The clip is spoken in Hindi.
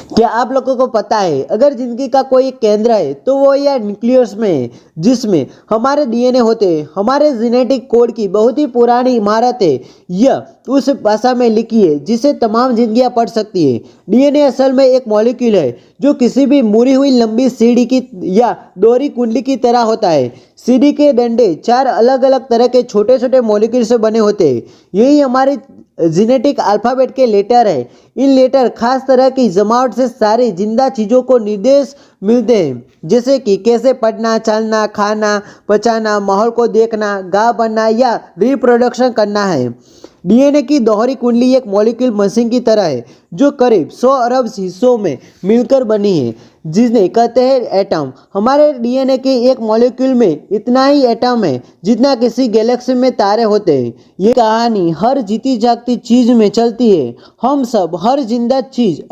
क्या आप लोगों को पता है अगर जिंदगी का कोई केंद्र है तो वो यह न्यूक्लियस में है, जिसमें हमारे डीएनए होते हैं। हमारे जेनेटिक कोड की बहुत ही पुरानी इमारत है। यह उस भाषा में लिखी है जिसे तमाम जिंदगियां पढ़ सकती है। डीएनए असल में एक मॉलिक्यूल है जो किसी भी मुड़ी हुई लंबी सीढ़ी की या दोहरी कुंडली की तरह होता है। सीढ़ी के डंडे 4 अलग अलग तरह के छोटे छोटे मॉलिक्यूल से बने होते हैं। यही हमारी जेनेटिक अल्फ़ाबेट के लेटर है। इन लेटर खास तरह की जमावट से सारी जिंदा चीज़ों को निर्देश मिलते हैं, जैसे कि कैसे पढ़ना, चलना, खाना, पचाना, माहौल को देखना, घाव बनना या रिप्रोडक्शन करना है। डीएनए की दोहरी कुंडली एक मॉलिक्यूल मशीन की तरह है जो करीब 100 अरब हिस्सों में मिलकर बनी है, जिन्हें कहते हैं एटम। हमारे डीएनए के एक मॉलिक्यूल में इतना ही एटम है जितना किसी गैलेक्सी में तारे होते हैं। ये कहानी हर जीती जागती चीज में चलती है। हम सब, हर जिंदा चीज